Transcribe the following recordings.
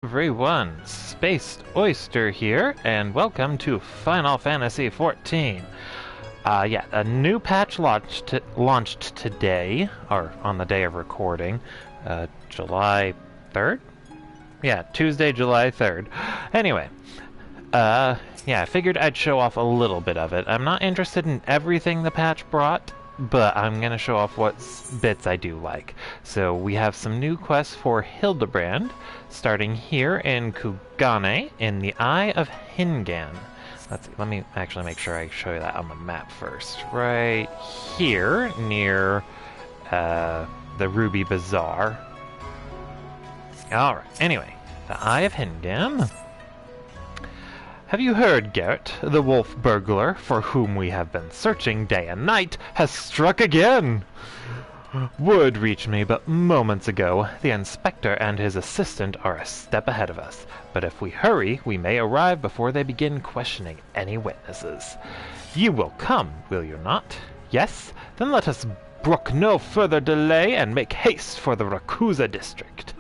Everyone, Spaced Oyster here, and welcome to Final Fantasy XIV. Yeah, a new patch launched today, or on the day of recording, July 3rd? Yeah, Tuesday, July 3rd. Anyway, yeah, I figured I'd show off a little bit of it. I'm not interested in everything the patch brought, but I'm gonna show off what bits I do like. So we have some new quests for Hildebrand, starting here in Kugane, in the Eye of Hingan. Let me actually make sure I show you that on the map first. Right here, near the Ruby Bazaar. Alright, anyway, the Eye of Hingan. Have you heard, Garrett? The wolf burglar, for whom we have been searching day and night, has struck again! Word reached me but moments ago. The inspector and his assistant are a step ahead of us, but if we hurry, we may arrive before they begin questioning any witnesses. You will come, will you not? Yes? Then let us brook no further delay and make haste for the Rakuza district.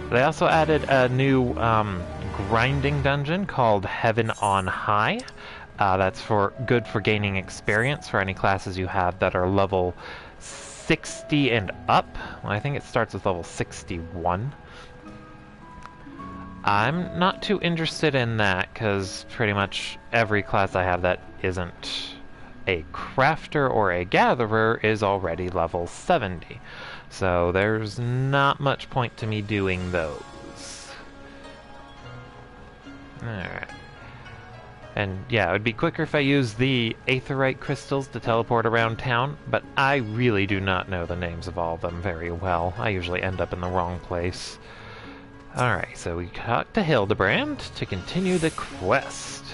They also added a new grinding dungeon called Heaven on High. That's good for gaining experience for any classes you have that are level 60 and up. Well, I think it starts with level 61. I'm not too interested in that because pretty much every class I have that isn't a crafter or a gatherer is already level 70. So there's not much point to me doing those. Alright. And yeah, it would be quicker if I used the aetheryte crystals to teleport around town, but I really do not know the names of all of them very well. I usually end up in the wrong place. Alright, so we talk to Hildebrand to continue the quest.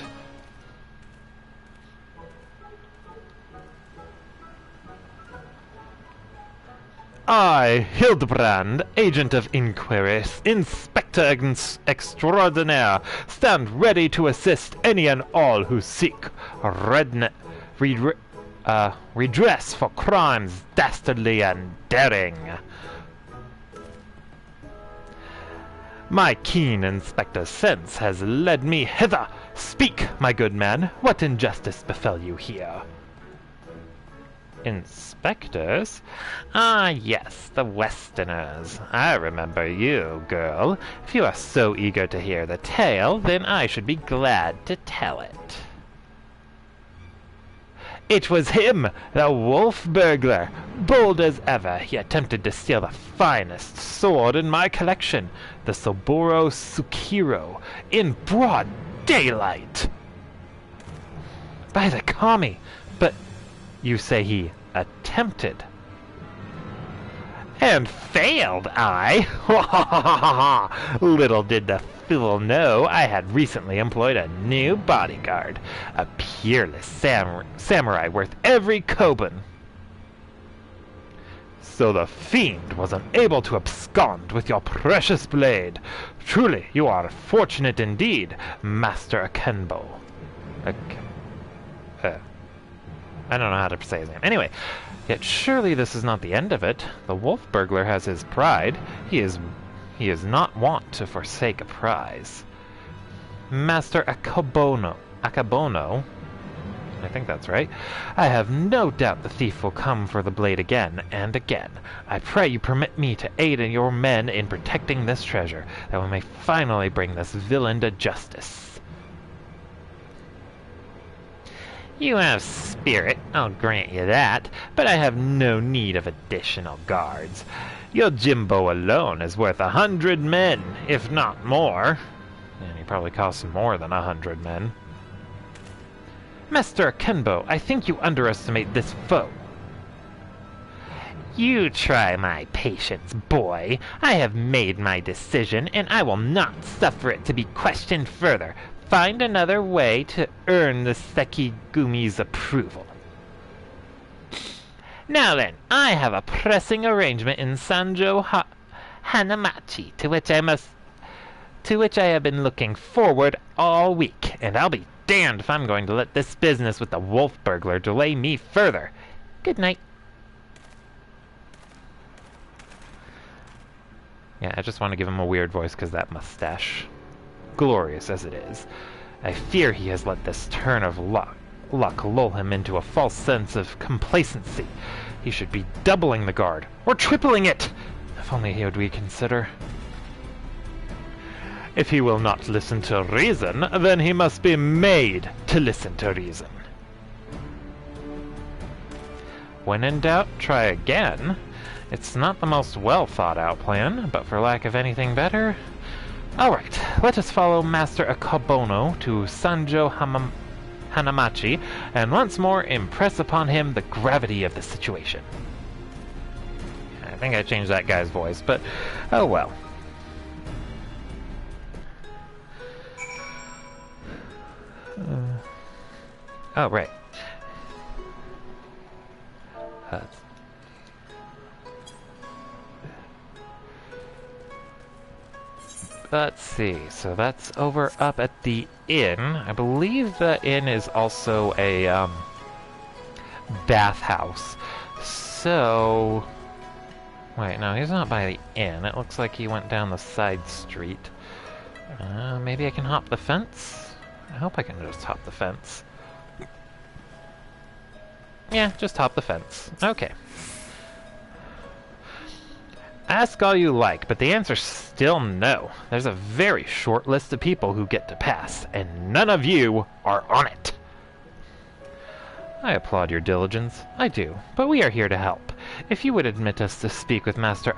I, Hildebrand, agent of inquiries, inspector extraordinaire, stand ready to assist any and all who seek redress for crimes dastardly and daring. My keen inspector's sense has led me hither. Speak, my good man, what injustice befell you here? Inspectors? Ah, yes, the Westerners. I remember you, girl. If you are so eager to hear the tale, then I should be glad to tell it. It was him, the wolf burglar. Bold as ever, he attempted to steal the finest sword in my collection, the Soboro Tsukiro, in broad daylight. By the Kami, but you say he attempted. And failed, I? Little did the fool know I had recently employed a new bodyguard, a peerless samurai worth every koban. So the fiend was unable to abscond with your precious blade. Truly, you are fortunate indeed, Master Akenbo. I don't know how to say his name. Anyway, yet surely this is not the end of it. The wolf burglar has his pride. He is not wont to forsake a prize. Master Akabono, I think that's right. I have no doubt the thief will come for the blade again and again. I pray you permit me to aid in your men in protecting this treasure, that we may finally bring this villain to justice. You have spirit, I'll grant you that, but I have no need of additional guards. Your Jimbo alone is worth 100 men, if not more. And he probably costs more than 100 men. Master Kenbo, I think you underestimate this foe. You try my patience, boy. I have made my decision, and I will not suffer it to be questioned further. Find another way to earn the Sekigumi's approval. Now then, I have a pressing arrangement in Sanjo Hanamachi to which I have been looking forward all week, and I'll be damned if I'm going to let this business with the wolf burglar delay me further. Good night. Yeah, I just want to give him a weird voice because that mustache, glorious as it is. I fear he has let this turn of luck lull him into a false sense of complacency. He should be doubling the guard, or tripling it! If only he would reconsider. If he will not listen to reason, then he must be made to listen to reason. When in doubt, try again. It's not the most well-thought-out plan, but for lack of anything better... Alright, let us follow Master Akabono to Sanjo Hanamachi, and once more impress upon him the gravity of the situation. I think I changed that guy's voice, but oh well. Oh, right. Let's see, so that's over up at the inn. I believe the inn is also a bathhouse. So... Wait, no, he's not by the inn. It looks like he went down the side street. Maybe I can hop the fence? I hope I can just hop the fence. Yeah, just hop the fence. Okay. Ask all you like, but the answer's still no. There's a very short list of people who get to pass, and none of you are on it. I applaud your diligence. I do, but we are here to help. If you would admit us to speak with Master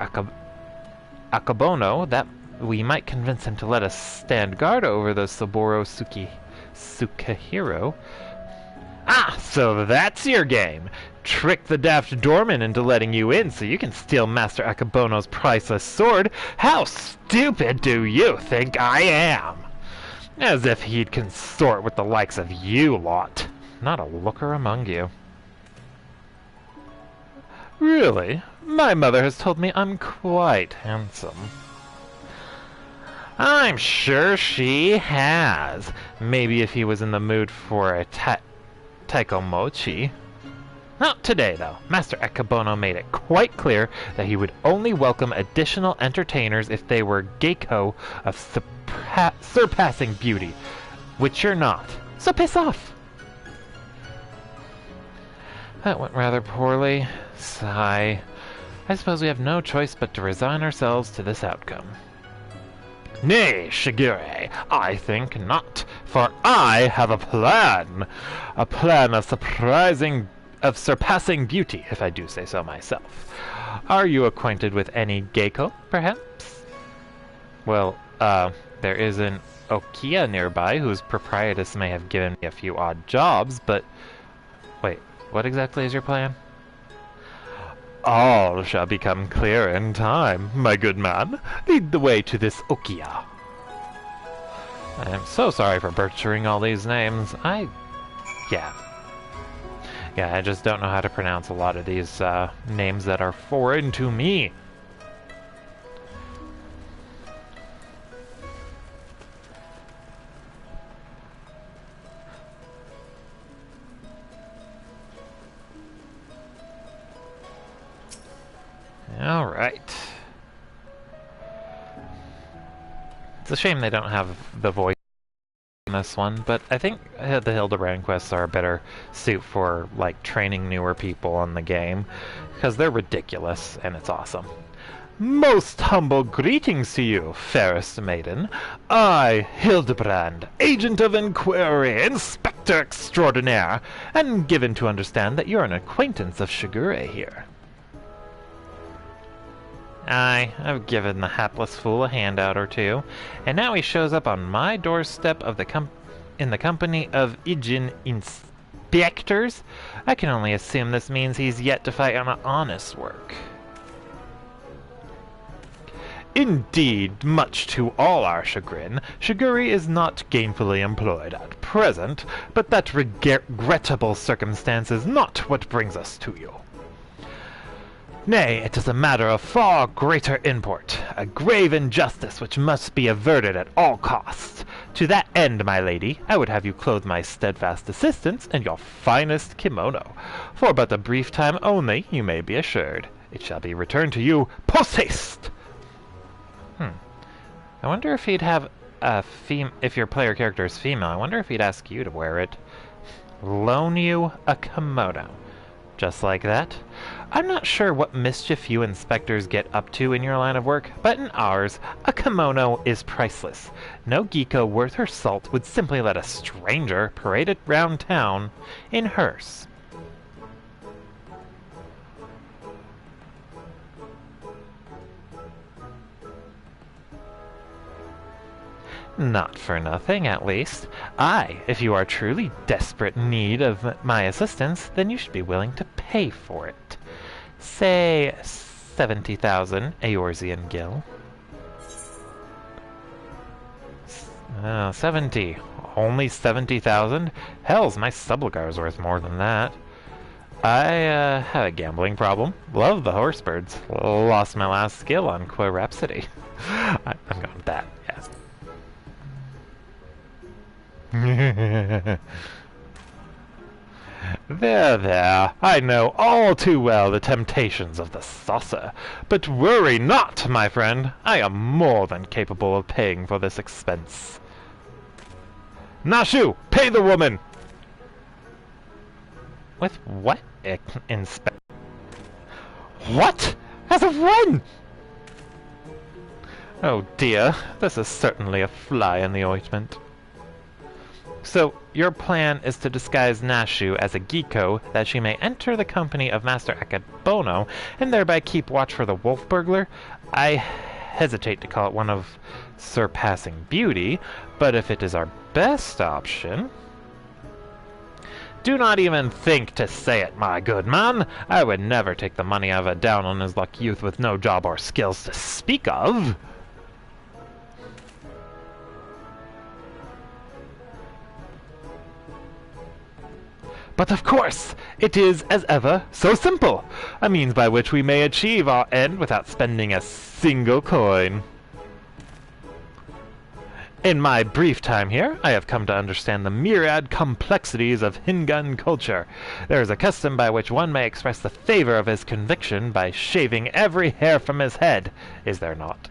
Akabono, that we might convince him to let us stand guard over the Saburo Sukahiro. Ah, so that's your game! Trick the daft doorman into letting you in so you can steal Master Akabono's priceless sword? How stupid do you think I am? As if he'd consort with the likes of you lot. Not a looker among you. Really? My mother has told me I'm quite handsome. I'm sure she has. Maybe if he was in the mood for a taikomochi. Not today, though. Master Akabono made it quite clear that he would only welcome additional entertainers if they were geiko of surpassing beauty, which you're not. So piss off! That went rather poorly. Sigh. I suppose we have no choice but to resign ourselves to this outcome. Nay, Shigure, I think not, for I have a plan. A plan of surpassing beauty, if I do say so myself. Are you acquainted with any geiko, perhaps? Well, there is an Okiya nearby whose proprietress may have given me a few odd jobs, but... Wait, what exactly is your plan? All shall become clear in time, my good man. Lead the way to this Okiya. I am so sorry for butchering all these names. Yeah, I just don't know how to pronounce a lot of these names that are foreign to me. Alright. It's a shame they don't have the voice in this one, but I think the Hildebrand quests are a better suit for, like, training newer people on the game, because they're ridiculous, and it's awesome. Most humble greetings to you, fairest maiden. I, Hildebrand, agent of inquiry, inspector extraordinaire, and given to understand that you're an acquaintance of Shigure here. Aye, I've given the hapless fool a handout or two, and now he shows up on my doorstep of in the company of Ijin inspectors. I can only assume this means he's yet to fight on honest work. Indeed, much to all our chagrin, Shigure is not gainfully employed at present, but that regrettable circumstance is not what brings us to you. Nay, it is a matter of far greater import, a grave injustice which must be averted at all costs. To that end, my lady, I would have you clothe my steadfast assistants in your finest kimono. For but a brief time only, you may be assured. It shall be returned to you post haste! Hmm. I wonder if he'd have a if your player character is female, I wonder if he'd ask you to wear it. Loan you a kimono. Just like that. I'm not sure what mischief you inspectors get up to in your line of work, but in ours, a kimono is priceless. No geeko worth her salt would simply let a stranger parade it round town in hers. Not for nothing, at least. If you are truly desperate need of my assistance, then you should be willing to pay for it. Say 70,000 Eorzean gil. 70. Only 70,000? Hells, my subligar's worth more than that. I have a gambling problem. Love the horsebirds. Lost my last skill on Quo Rhapsody. I'm going with that, yes. There, I know all too well the temptations of the saucer. But worry not, my friend. I am more than capable of paying for this expense. Nashu, pay the woman! With what, inspect? What? As of when? Oh dear, this is certainly a fly in the ointment. So, your plan is to disguise Nashu as a geeko that she may enter the company of Master Akebono and thereby keep watch for the wolf burglar? I hesitate to call it one of surpassing beauty, but if it is our best option... Do not even think to say it, my good man. I would never take the money of a down-on-his-luck youth with no job or skills to speak of. But of course, it is, as ever, so simple, a means by which we may achieve our end without spending a single coin. In my brief time here, I have come to understand the myriad complexities of Hingun culture. There is a custom by which one may express the favor of his conviction by shaving every hair from his head, is there not?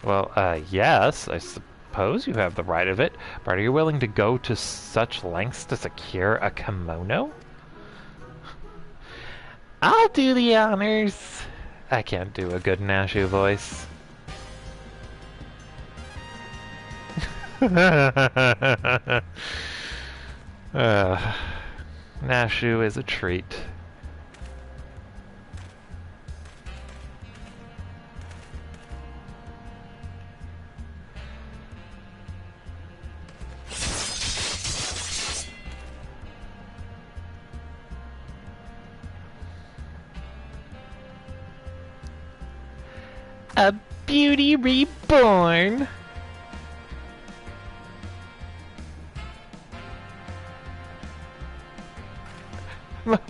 Well, yes, I suppose you have the right of it, but are you willing to go to such lengths to secure a kimono? I'll do the honors. I can't do a good Nashu voice. Nashu is a treat. A beauty reborn.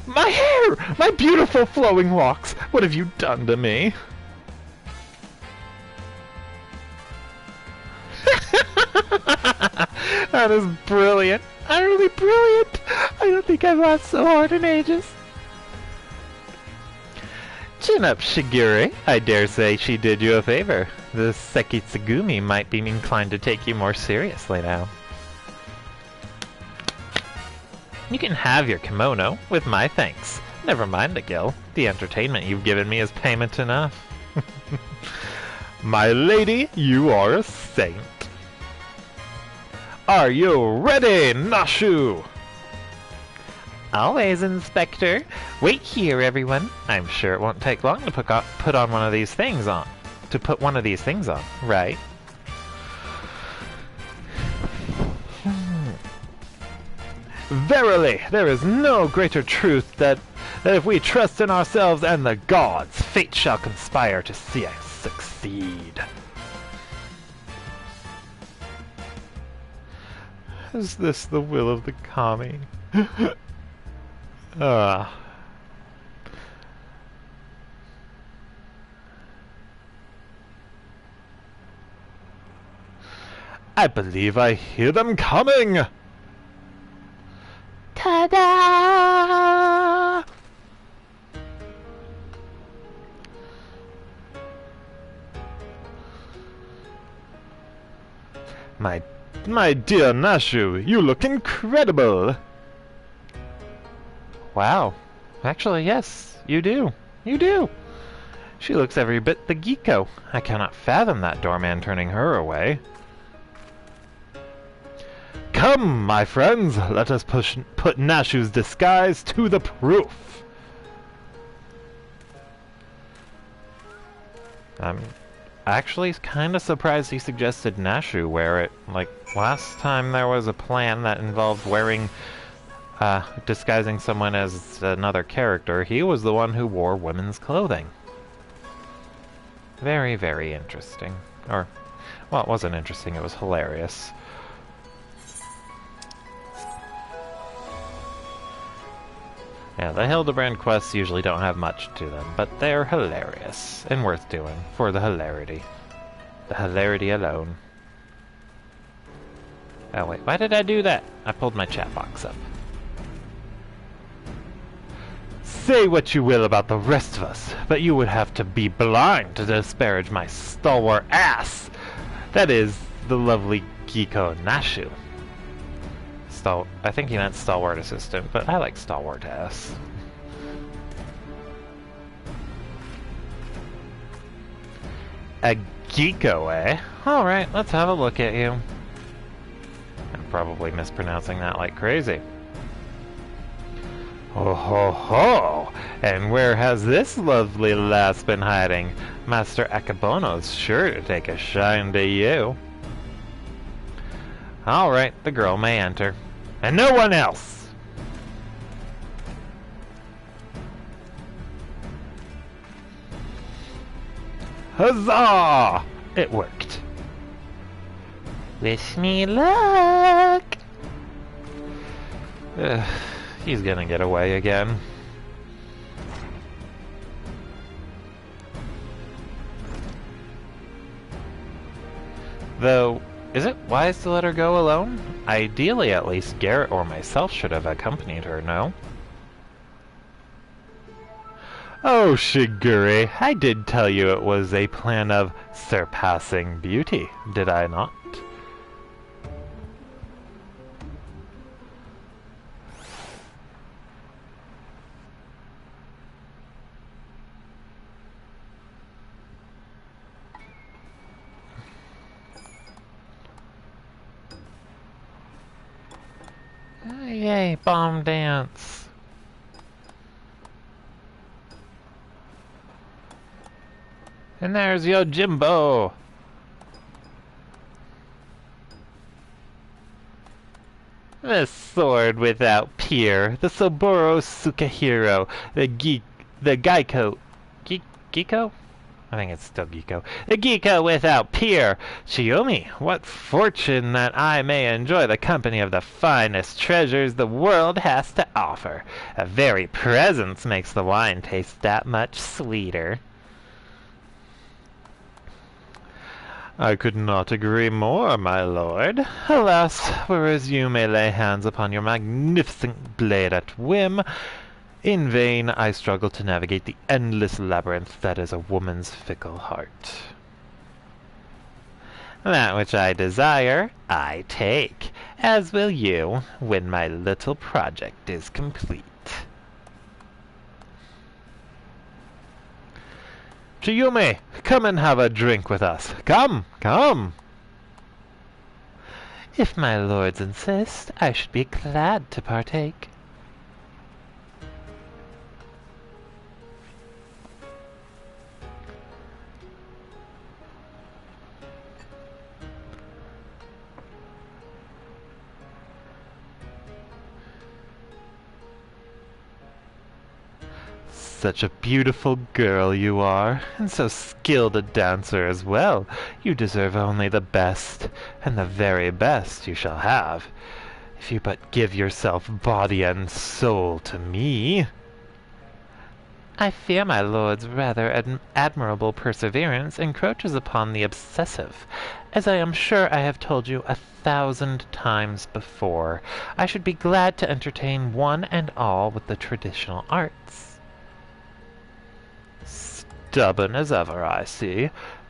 My hair! My beautiful flowing locks! What have you done to me? That is brilliant! Utterly brilliant! I don't think I've laughed so hard in ages. Chin up, Shigure. I dare say she did you a favor. The Sekitsugumi might be inclined to take you more seriously now. You can have your kimono, with my thanks. Never mind the gil. The entertainment you've given me is payment enough. My lady, you are a saint. Are you ready, Nashu? Always, Inspector. Wait here, everyone. I'm sure it won't take long to put on one of these things on. To put one of these things on, right? Verily, there is no greater truth that if we trust in ourselves and the gods, fate shall conspire to see us succeed. Is this the will of the kami? I believe I hear them coming! Ta-da! My, my dear Nashu, you look incredible! Wow. Actually, yes, you do. You do. She looks every bit the Geeko. I cannot fathom that doorman turning her away. Come, my friends, let us put Nashu's disguise to the proof. I'm actually kind of surprised he suggested Nashu wear it. Like, last time there was a plan that involved wearing, disguising someone as another character, he was the one who wore women's clothing. Very, very interesting. Or, well, it wasn't interesting, it was hilarious. Yeah, the Hildebrand quests usually don't have much to them, but they're hilarious and worth doing for the hilarity. The hilarity alone. Oh wait, why did I do that? I pulled my chat box up. Say what you will about the rest of us, but you would have to be blind to disparage my stalwart ass. That is, the lovely Geeko Nashu. I think he meant stalwart assistant, but I like stalwart ass. A Geeko, eh? Alright, let's have a look at you. I'm probably mispronouncing that like crazy. Ho ho ho! And where has this lovely lass been hiding? Master Akabono's sure to take a shine to you. Alright, the girl may enter. And no one else! Huzzah! It worked. Wish me luck! He's gonna get away again. Though, is it wise to let her go alone? Ideally, at least Garrett or myself should have accompanied her, no? Oh, Shigure, I did tell you it was a plan of surpassing beauty, did I not? Yay, bomb dance. And there's Yojimbo. The sword without peer, the Soboro Sukahiro, the Geiko. Geeko? I think it's still Geeko. The Geeko without peer! Chiyomi, what fortune that I may enjoy the company of the finest treasures the world has to offer. A very presence makes the wine taste that much sweeter. I could not agree more, my lord. Alas, whereas you may lay hands upon your magnificent blade at whim, in vain I struggle to navigate the endless labyrinth that is a woman's fickle heart. That which I desire, I take, as will you, when my little project is complete. Chiyume, come and have a drink with us. Come, come! If my lords insist, I should be glad to partake. Such a beautiful girl you are, and so skilled a dancer as well. You deserve only the best, and the very best you shall have, if you but give yourself body and soul to me. I fear my lord's rather admirable perseverance encroaches upon the obsessive. As I am sure I have told you 1,000 times before, I should be glad to entertain one and all with the traditional arts. Stubborn as ever, I see.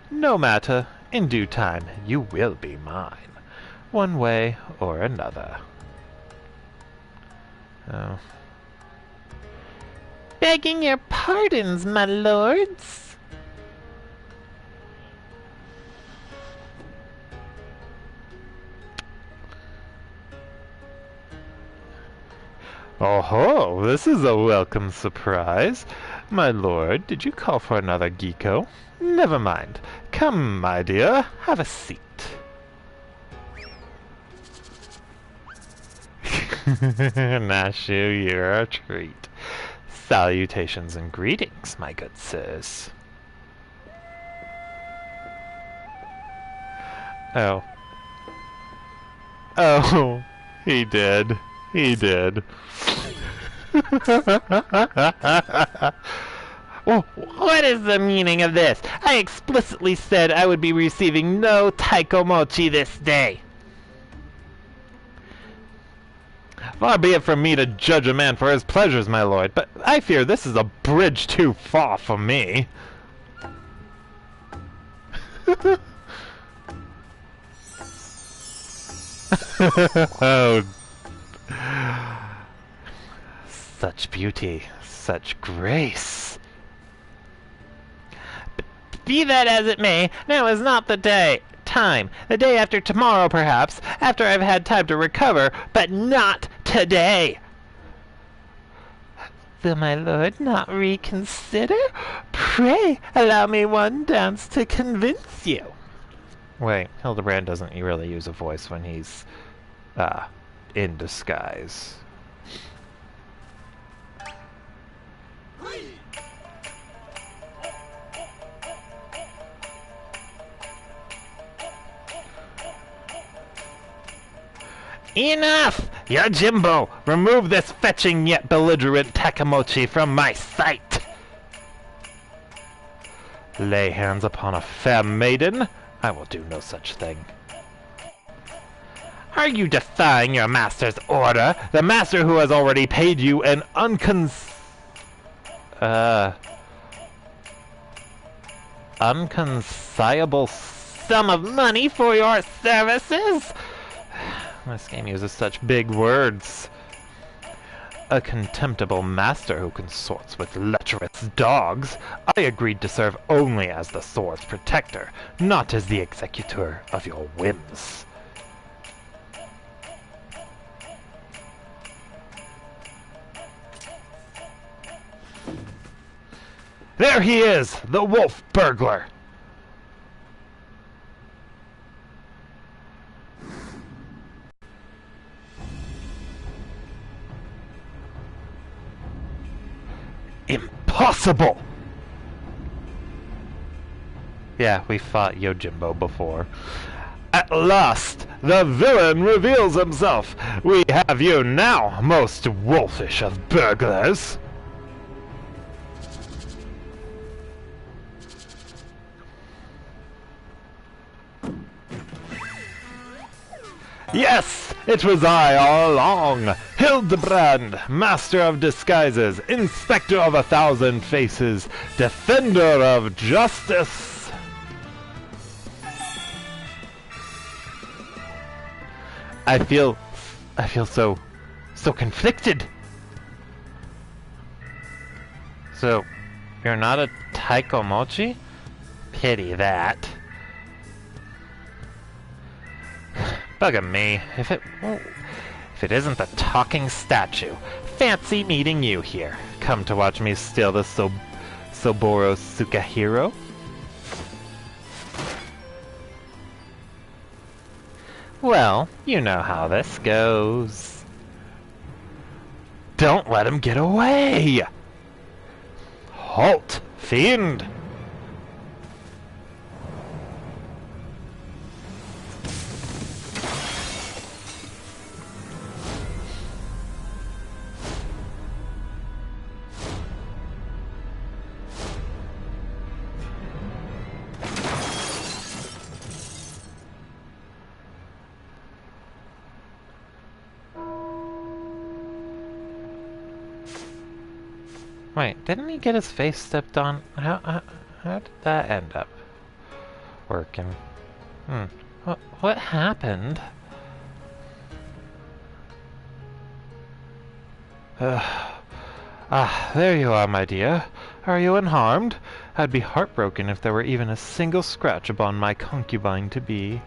No matter, in due time you will be mine. one way or another. Oh. Begging your pardons, my lords. Oh-ho, this is a welcome surprise. My lord, did you call for another Geeko? Never mind. Come, my dear, have a seat. Nashu, you're a treat. Salutations and greetings, my good sirs. Oh. Oh, he did. He did. Well, what is the meaning of this? I explicitly said I would be receiving no taiko mochi this day. Far be it from me to judge a man for his pleasures, my lord, but I fear this is a bridge too far for me. Oh. Such beauty, such grace. Be that as it may, now is not the time. The day after tomorrow, perhaps, after I've had time to recover, but not today. Will my lord not reconsider? Pray allow me one dance to convince you. Wait, Hildebrand doesn't really use a voice when he's, in disguise. Enough! Yojimbo, remove this fetching yet belligerent Takamochi from my sight! Lay hands upon a fair maiden? I will do no such thing. Are you defying your master's order? The master who has already paid you an unconsignable sum of money for your services? This game uses such big words. A contemptible master who consorts with lecherous dogs. I agreed to serve only as the sword's protector, not as the executor of your whims. There he is, the wolf burglar! Impossible! Yeah, we fought Yojimbo before. At last, the villain reveals himself. We have you now, most wolfish of burglars. Yes, it was I all along. Hildebrand, master of disguises, inspector of 1,000 faces, defender of justice. I feel so conflicted. So, you're not a taiko mochi? Pity that. Bugger me, if it isn't the talking statue. Fancy meeting you here. Come to watch me steal the Soboro Sukahiro? Well, you know how this goes. Don't let him get away! Halt, fiend! Wait, didn't he get his face stepped on? How did that end up working? What happened? There you are, my dear. Are you unharmed? I'd be heartbroken if there were even a single scratch upon my concubine-to-be.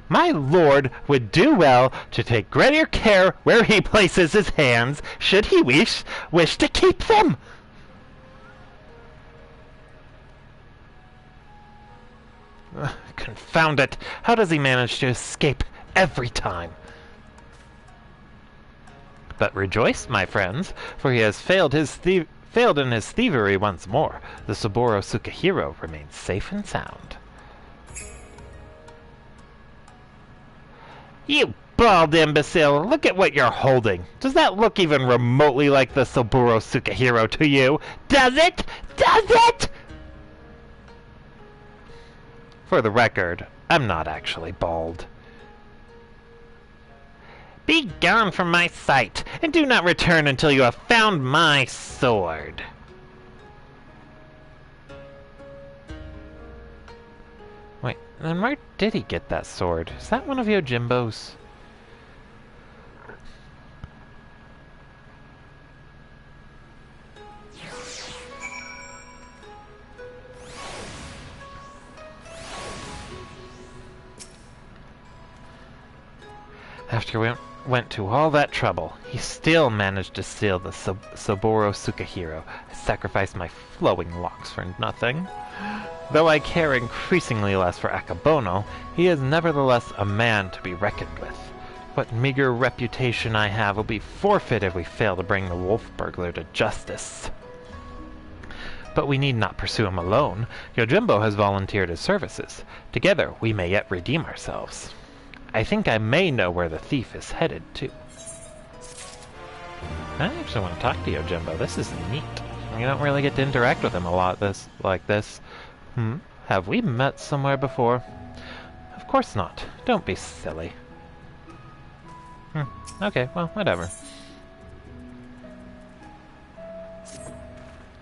My lord would do well to take greater care where he places his hands, should he wish to keep them. Confound it! How does he manage to escape every time? But rejoice, my friends, for he has failed in his thievery once more. The Saburo Sukahiro remains safe and sound. You bald imbecile! Look at what you're holding! Does that look even remotely like the Saburo Sukahiro to you? Does it? Does it? For the record, I'm not actually bald. Be gone from my sight, and do not return until you have found my sword. Wait, then where did he get that sword? Is that one of Yojimbo's? After we went to all that trouble, he still managed to steal the Saburo Sukahiro. I sacrificed my flowing locks for nothing. Though I care increasingly less for Akabono, he is nevertheless a man to be reckoned with. What meager reputation I have will be forfeit if we fail to bring the wolf burglar to justice. But we need not pursue him alone. Yojimbo has volunteered his services. Together we may yet redeem ourselves. I think I may know where the thief is headed, too. I actually want to talk to Yojimbo. This is neat. You don't really get to interact with him a lot like this. Have we met somewhere before? Of course not. Don't be silly. Okay, well, whatever.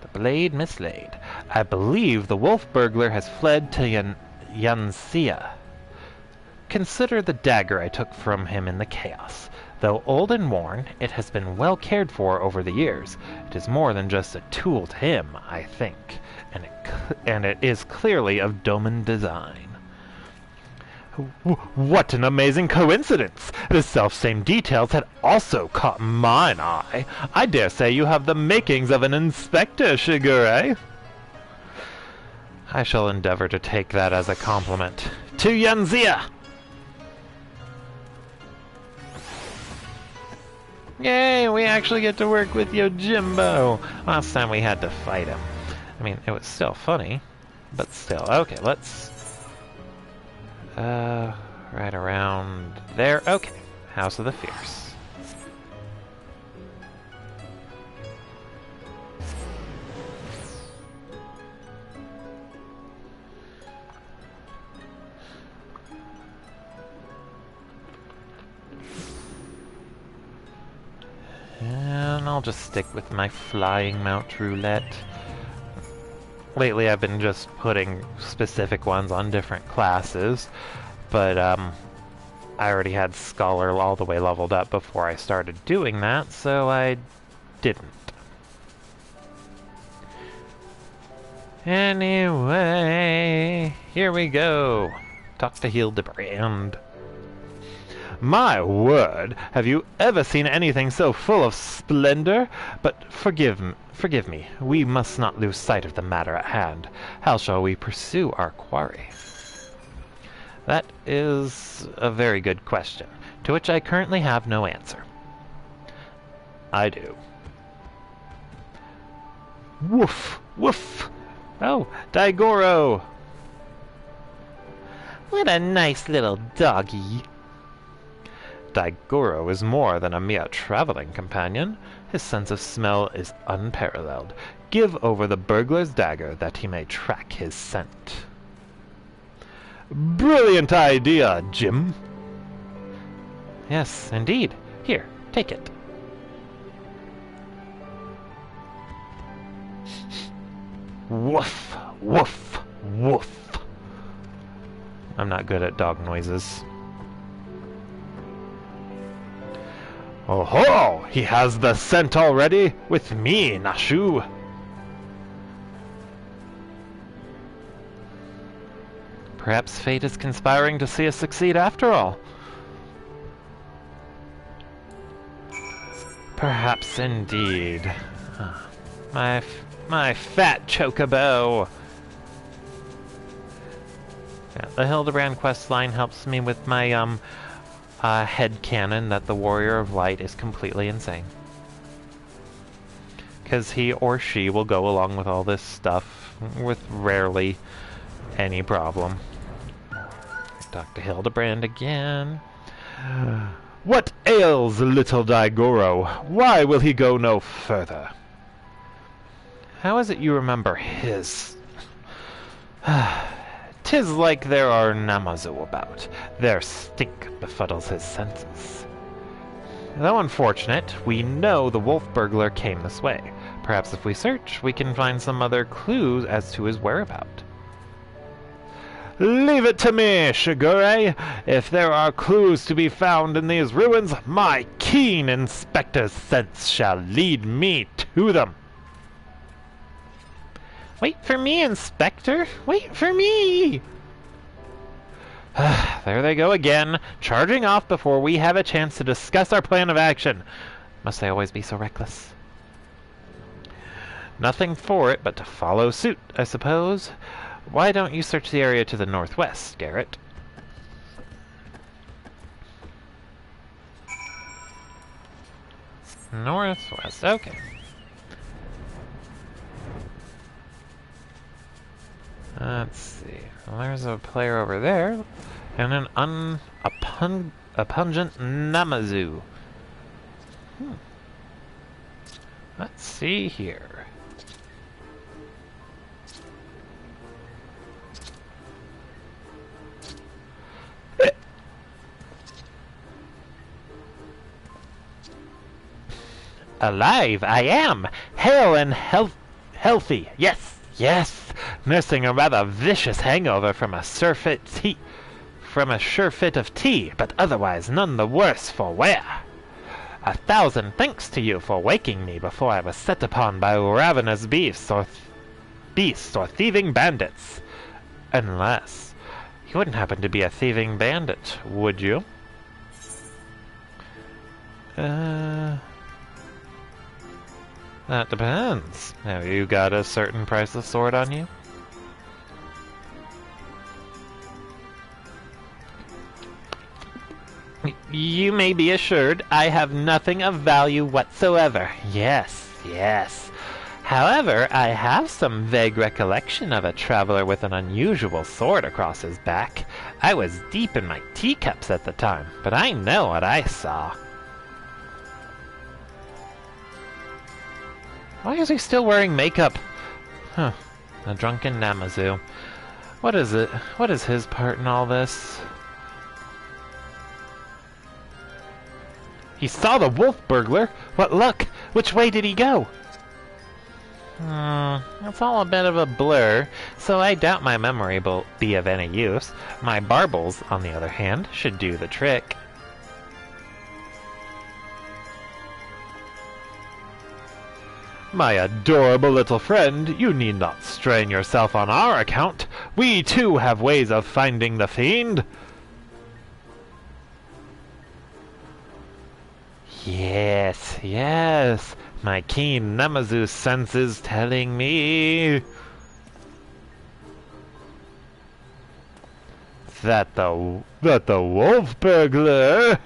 The blade mislaid. I believe the wolf burglar has fled to Yanxia. Consider the dagger I took from him in the chaos. Though old and worn, it has been well cared for over the years. It is more than just a tool to him, I think, and it is clearly of Doman design. What an amazing coincidence! The selfsame details had also caught mine eye. I dare say you have the makings of an inspector, Shigure. I shall endeavor to take that as a compliment. To Yanxia! Yay, we actually get to work with Yojimbo! Last time we had to fight him. I mean, it was still funny, but still. Okay, let's... right around there. Okay, House of the Fierce. And I'll just stick with my flying mount roulette. Lately I've been just putting specific ones on different classes, but I already had Scholar all the way leveled up before I started doing that, so I didn't. Anyway, here we go. Talk to Hildebrand. My word, have you ever seen anything so full of splendor? But forgive me, we must not lose sight of the matter at hand. How shall we pursue our quarry? That is a very good question, to which I currently have no answer. I do. Woof! Woof! Oh, Daigoro! What a nice little doggy! Daigoro is more than a mere traveling companion. His sense of smell is unparalleled. Give over the burglar's dagger that he may track his scent. Brilliant idea, Jim! Yes, indeed. Here, take it. Woof, woof, woof. I'm not good at dog noises. Oh ho! He has the scent already with me, Nashu. Perhaps fate is conspiring to see us succeed after all. Perhaps indeed. My fat chocobo. Yeah, the Hildebrand questline helps me with my headcanon that the Warrior of Light is completely insane. Because he or she will go along with all this stuff with rarely any problem. Talk to Hildebrand again. What ails little Daigoro? Why will he go no further? How is it you remember his? 'Tis like there are Namazu about. Their stink befuddles his senses. Though unfortunate, we know the wolf burglar came this way. Perhaps if we search, we can find some other clues as to his whereabouts. Leave it to me, Shigure. If there are clues to be found in these ruins, my keen inspector's sense shall lead me to them. Wait for me, Inspector. Wait for me. There they go again, charging off before we have a chance to discuss our plan of action. Must they always be so reckless? Nothing for it but to follow suit, I suppose. Why don't you search the area to the northwest, Garrett? Northwest, okay. Let's see. Well, there's a player over there, and a pungent Namazu. Let's see here. Alive, I am! Hale and healthy, yes, yes! Nursing a rather vicious hangover from a surfeit of tea, but otherwise none the worse for wear. 1,000 thanks to you for waking me before I was set upon by ravenous beasts or thieving bandits. Unless you wouldn't happen to be a thieving bandit, would you? That depends. Have you got a certain priceless sword on you? You may be assured I have nothing of value whatsoever. Yes, yes. However, I have some vague recollection of a traveler with an unusual sword across his back. I was deep in my teacups at the time, but I know what I saw. Why is he still wearing makeup? Huh. A drunken Namazu. What is it? What is his part in all this? He saw the wolf burglar? What luck! Which way did he go? It's all a bit of a blur, so I doubt my memory will be of any use. My barbels, on the other hand, should do the trick. My adorable little friend, you need not strain yourself on our account. We too have ways of finding the fiend. Yes, yes, my keen Namazu sense is telling me that the wolf burglar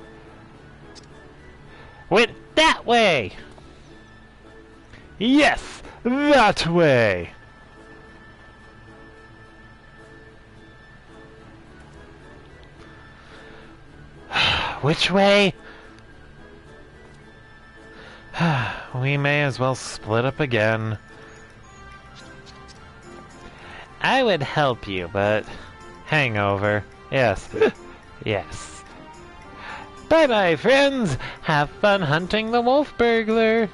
went that way. Yes, that way! Which way? We may as well split up again. I would help you, but... hangover. Yes. Yes. Bye-bye, friends! Have fun hunting the wolf burglar!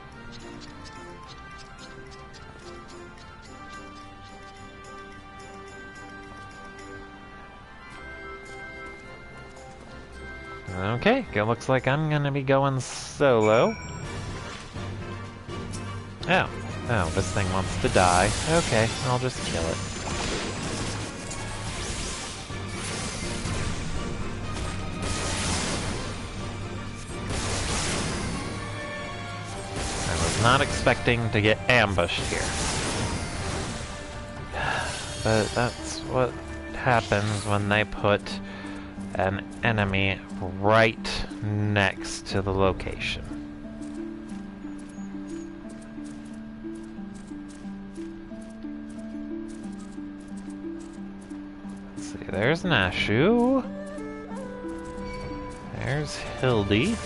Okay, it looks like I'm gonna be going solo. Oh, this thing wants to die. Okay, I'll just kill it. I was not expecting to get ambushed here. But that's what happens when they put an enemy right next to the location. Let's see, there's Nashu. There's Hildy.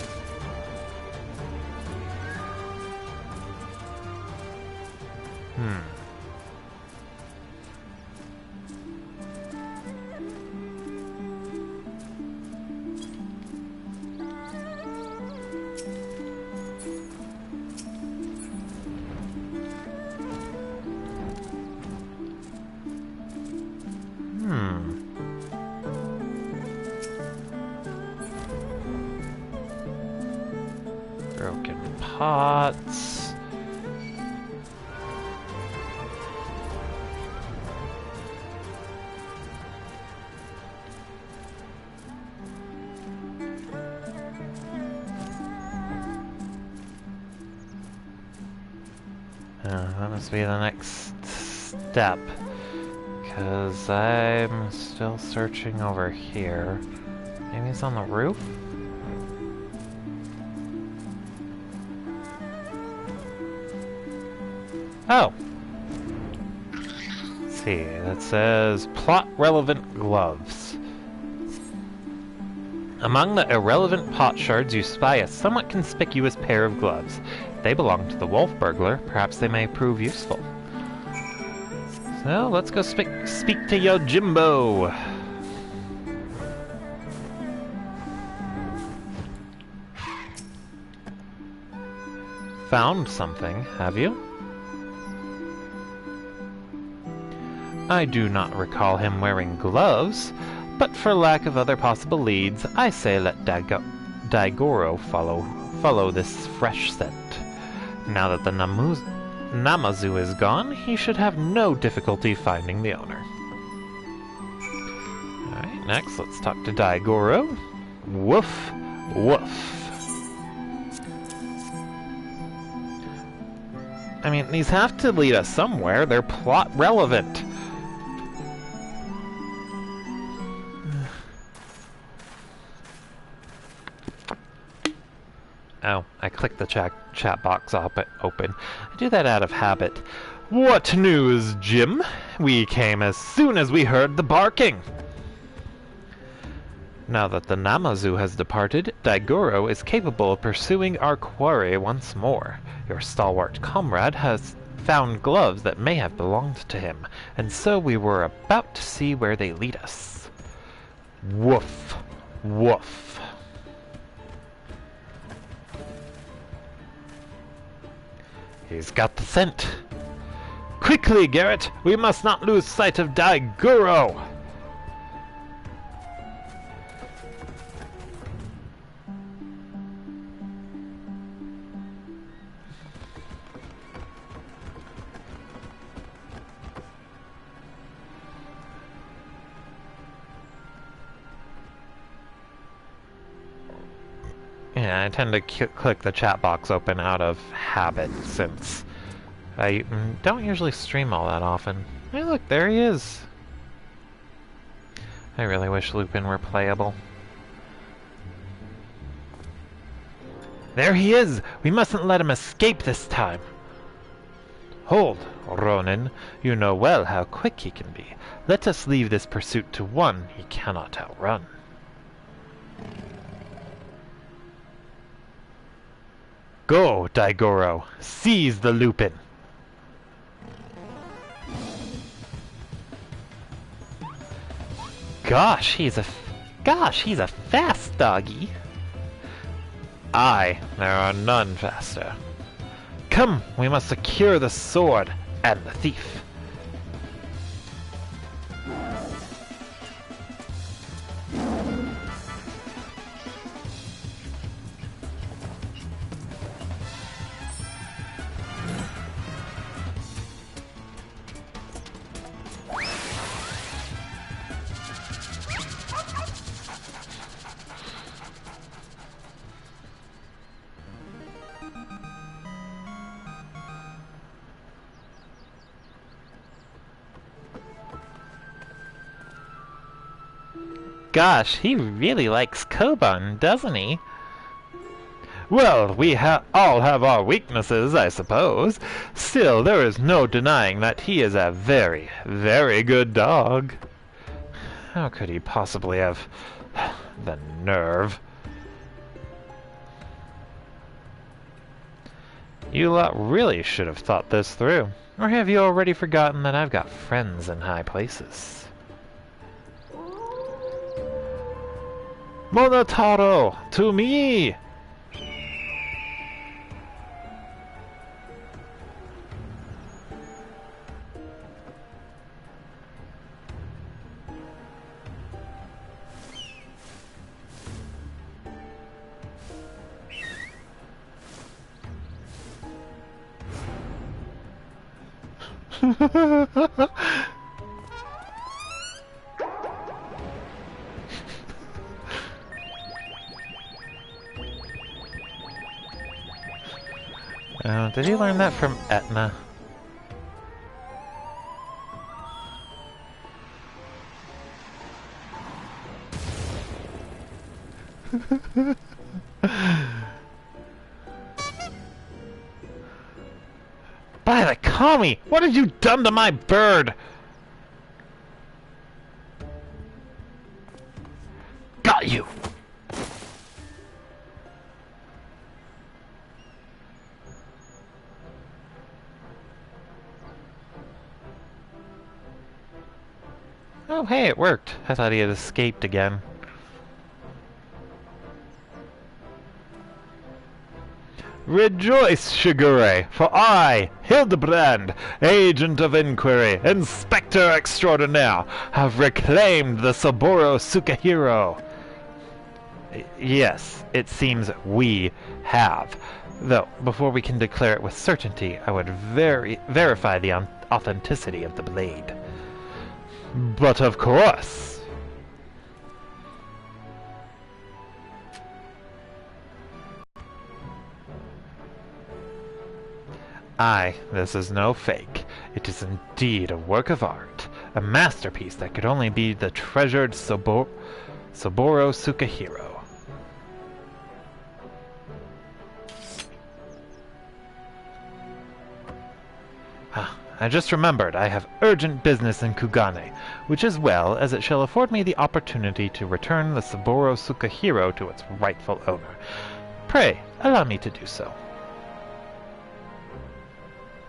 Broken pots. That must be the next step. Because I'm still searching over here. Maybe it's on the roof? Oh! Let's see, that says plot-relevant gloves. Among the irrelevant pot shards you spy a somewhat conspicuous pair of gloves. If they belong to the wolf burglar, perhaps they may prove useful. So, let's go speak to Yojimbo! Found something, have you? I do not recall him wearing gloves, but for lack of other possible leads, I say let Daigoro follow this fresh scent. Now that the Namazu is gone, he should have no difficulty finding the owner. Alright, next let's talk to Daigoro. Woof, woof. I mean, these have to lead us somewhere. They're plot relevant. Oh, I clicked the chat box open. I do that out of habit. What news, Jim? We came as soon as we heard the barking. Now that the Namazu has departed, Daigoro is capable of pursuing our quarry once more. Your stalwart comrade has found gloves that may have belonged to him, and so we were about to see where they lead us. Woof, woof. He's got the scent. Quickly, Garrett! We must not lose sight of Daigoro! Yeah, I tend to click the chat box open out of habit, since I don't usually stream all that often. Hey look, there he is! I really wish Lupin were playable. There he is! We mustn't let him escape this time! Hold, Ronin. You know well how quick he can be. Let us leave this pursuit to one he cannot outrun. Go, Daigoro! Seize the Lupin! Gosh, he's a fast doggy. Aye, there are none faster. Come, we must secure the sword and the thief. gosh, he really likes Koban, doesn't he? Well, we all have our weaknesses, I suppose. Still, there is no denying that he is a very, very good dog. How could he possibly have the nerve? You lot really should have thought this through. Or have you already forgotten that I've got friends in high places? Monotaro, to me! Did you learn that from Etna? By the Kami! What have you done to my bird? Got you! Oh, hey, it worked. I thought he had escaped again. Rejoice, Shigure, for I, Hildebrand, Agent of Inquiry, Inspector Extraordinaire, have reclaimed the Saburo Sukahiro. Yes, it seems we have. Though, before we can declare it with certainty, I would verify the authenticity of the blade. But of course. Aye, this is no fake. It is indeed a work of art, a masterpiece that could only be the treasured Saburo Sukahiro. I just remembered I have urgent business in Kugane, which as well as it shall afford me the opportunity to return the Saburo Sukahiro to its rightful owner. Pray, allow me to do so.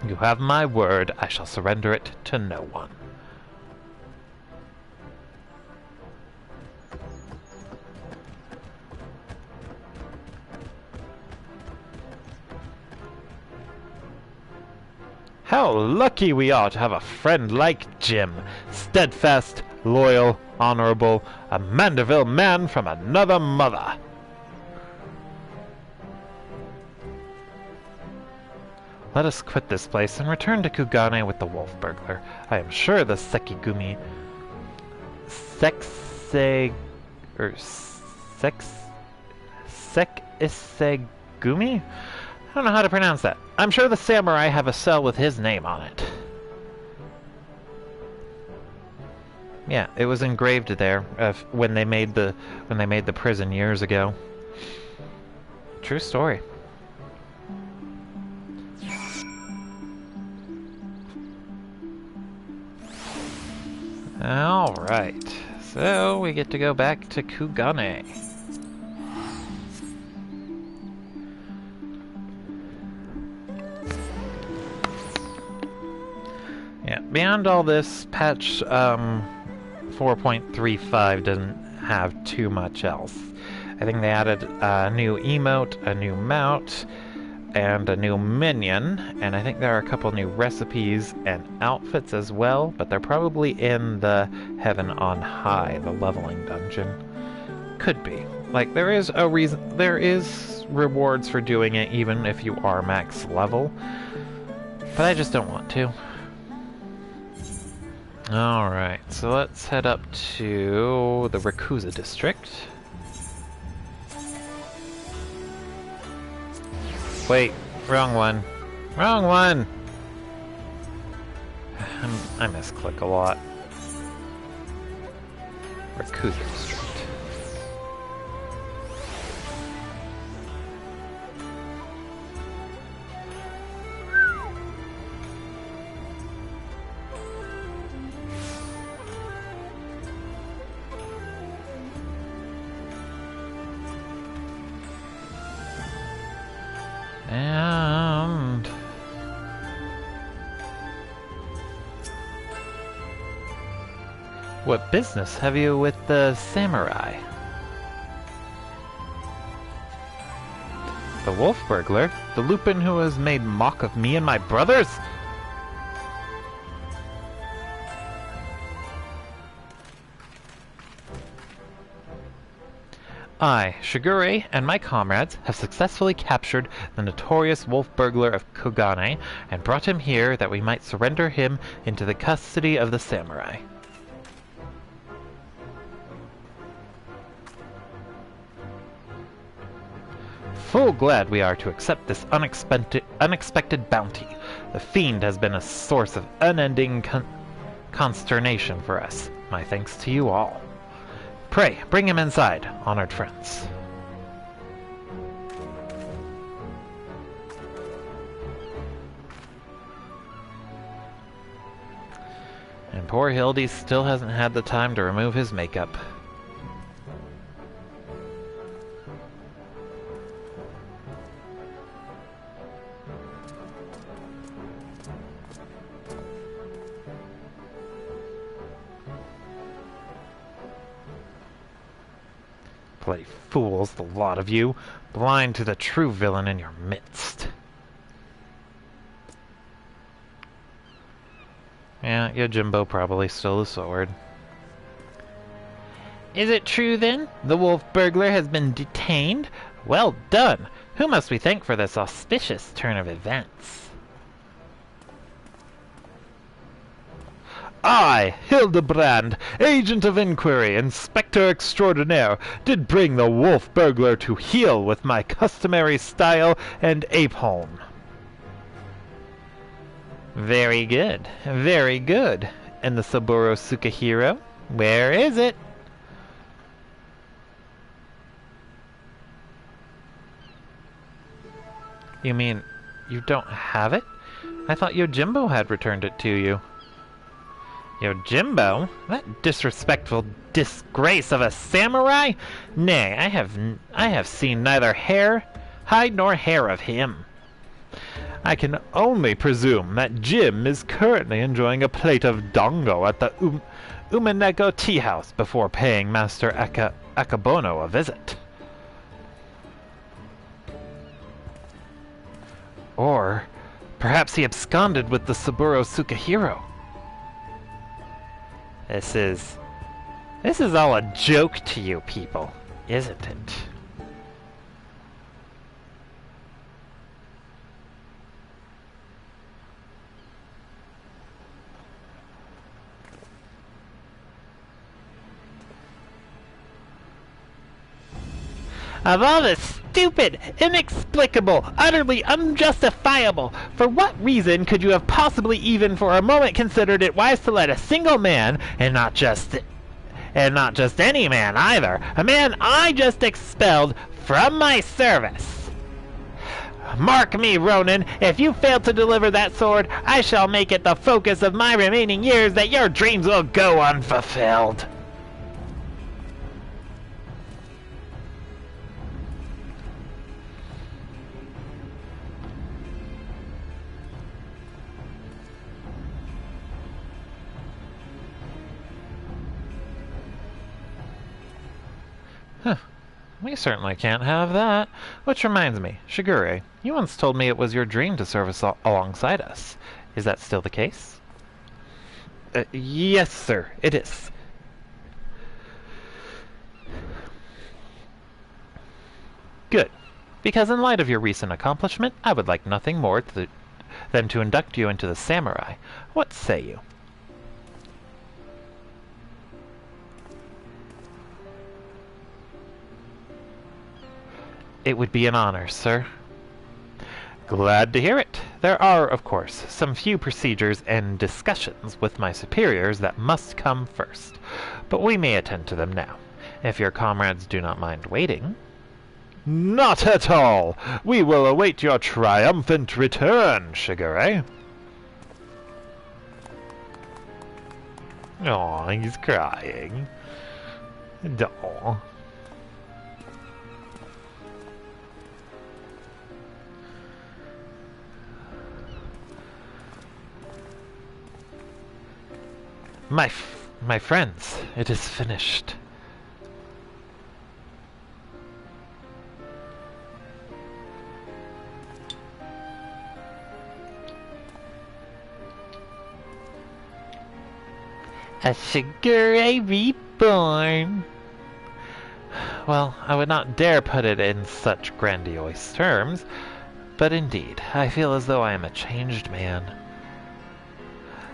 You have my word, I shall surrender it to no one. How lucky we are to have a friend like Jim. Steadfast, loyal, honorable, a Manderville man from another mother. Let us quit this place and return to Kugane with the wolf burglar. I am sure the Sekigumi... Sekisegumi? I don't know how to pronounce that. I'm sure the samurai have a cell with his name on it. Yeah, it was engraved there when they made the prison years ago. True story. All right, so we get to go back to Kugane. Yeah, beyond all this, patch 4.35 doesn't have too much else. I think they added a new emote, a new mount, and a new minion, and I think there are a couple new recipes and outfits as well, but they're probably in the Heaven on High, the leveling dungeon. Could be. Like, there is rewards for doing it even if you are max level, but I just don't want to. Alright, so let's head up to the Rakuza district. Wait, wrong one. Wrong one! I misclick a lot. Rakuza district. And... what business have you with the samurai? The wolf burglar? The Lupin who has made mock of me and my brothers? I, Shigure, and my comrades have successfully captured the notorious wolf burglar of Kogane and brought him here that we might surrender him into the custody of the samurai. Full glad we are to accept this unexpected bounty. The fiend has been a source of unending consternation for us. My thanks to you all. Pray, bring him inside, honored friends. And poor Hildy still hasn't had the time to remove his makeup. Bloody fools, the lot of you, blind to the true villain in your midst. Yeah, Yojimbo probably stole the sword. Is it true then? The wolf burglar has been detained? Well done! Who must we thank for this auspicious turn of events? I, Hildebrand, agent of inquiry, inspector extraordinaire, did bring the wolf burglar to heel with my customary style and ape-home. Very good, very good. And the Saburo Sukahiro? Where is it? You mean, you don't have it? I thought Yojimbo had returned it to you. Yojimbo? That disrespectful disgrace of a samurai? Nay, I have seen neither hide nor hair of him. I can only presume that Jim is currently enjoying a plate of dango at the Umaneko tea house before paying Master Akabono a visit. Or perhaps he absconded with the Saburo Sukahiro. This is all a joke to you people, isn't it? Of all the stupid, inexplicable, utterly unjustifiable, for what reason could you have possibly even for a moment considered it wise to let a single man, and not just any man either, a man I just expelled from my service? Mark me, Ronin, if you fail to deliver that sword, I shall make it the focus of my remaining years that your dreams will go unfulfilled. Huh. We certainly can't have that. Which reminds me, Shigure, you once told me it was your dream to service alongside us. Is that still the case? Yes, sir, it is. Good. Because in light of your recent accomplishment, I would like nothing more than to induct you into the samurai. What say you? It would be an honor, sir. Glad to hear it. There are, of course, some few procedures and discussions with my superiors that must come first, but we may attend to them now, if your comrades do not mind waiting. Not at all! We will await your triumphant return, Shigure. Aw, he's crying. Aw. My friends, it is finished. A Shigure reborn. Well, I would not dare put it in such grandiose terms, but indeed, I feel as though I am a changed man.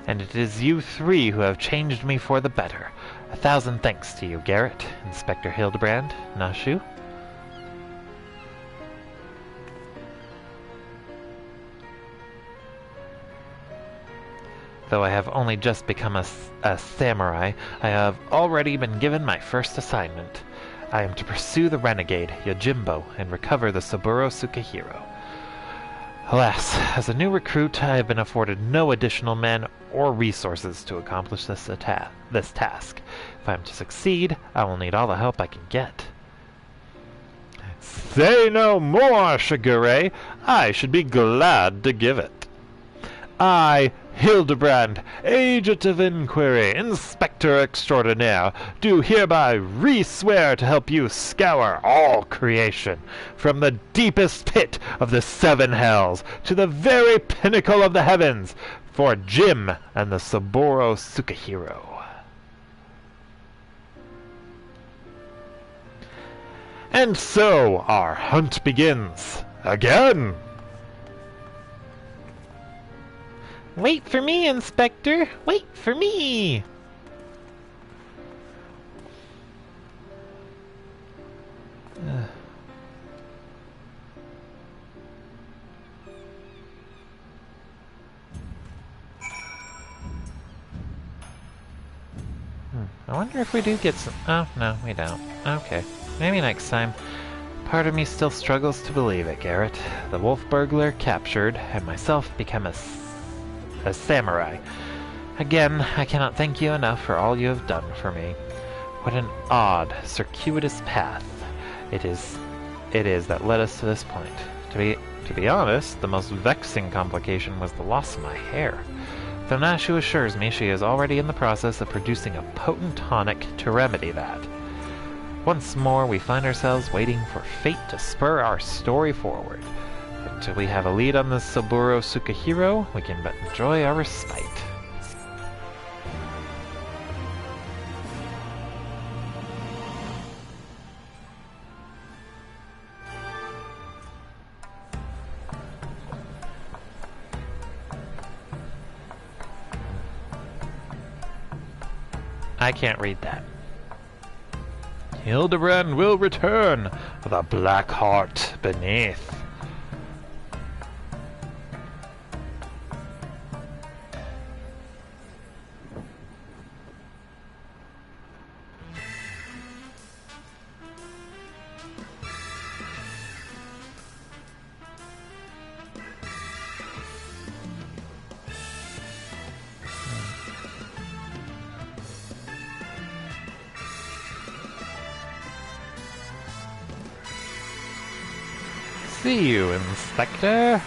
And it is you three who have changed me for the better. 1,000 thanks to you, Garrett, Inspector Hildebrand, Nashu. Though I have only just become a samurai, I have already been given my first assignment. I am to pursue the renegade, Yojimbo, and recover the Saburo Sukehiro. Alas, as a new recruit, I have been afforded no additional men or resources to accomplish this task. If I am to succeed, I will need all the help I can get. Say no more, Shigure. I should be glad to give it. I, Hildebrand, Agent of Inquiry, Inspector Extraordinaire, do hereby re-swear to help you scour all creation, from the deepest pit of the 7 hells to the very pinnacle of the heavens, for Jim and the Saburo Sukehiro. And so our hunt begins again. Wait for me, Inspector! Wait for me! I wonder if we do get some... Oh, no, we don't. Okay. Maybe next time. Part of me still struggles to believe it, Garrett. The wolf burglar captured, and myself become a samurai. Again, I cannot thank you enough for all you have done for me. What an odd, circuitous path it is that led us to this point. To be honest, the most vexing complication was the loss of my hair. Though Nashu assures me she is already in the process of producing a potent tonic to remedy that. Once more, we find ourselves waiting for fate to spur our story forward. Until we have a lead on the Saburo Sukehiro, we can but enjoy our respite. I can't read that. Hildebrand will return, the black heart beneath. See you, Inspector.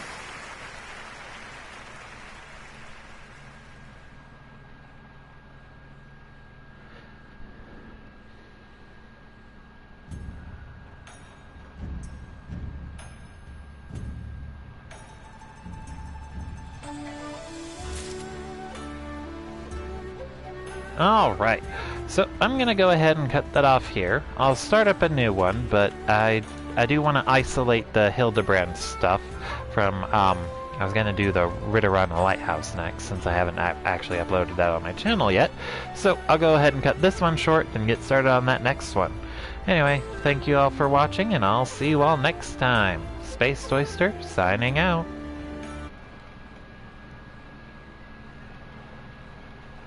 Alright, so I'm gonna go ahead and cut that off here. I'll start up a new one, but I do want to isolate the Hildebrand stuff from, I was going to do the Ritter on a Lighthouse next, since I haven't actually uploaded that on my channel yet. So I'll go ahead and cut this one short and get started on that next one. Anyway, thank you all for watching, and I'll see you all next time. Space Oyster, signing out.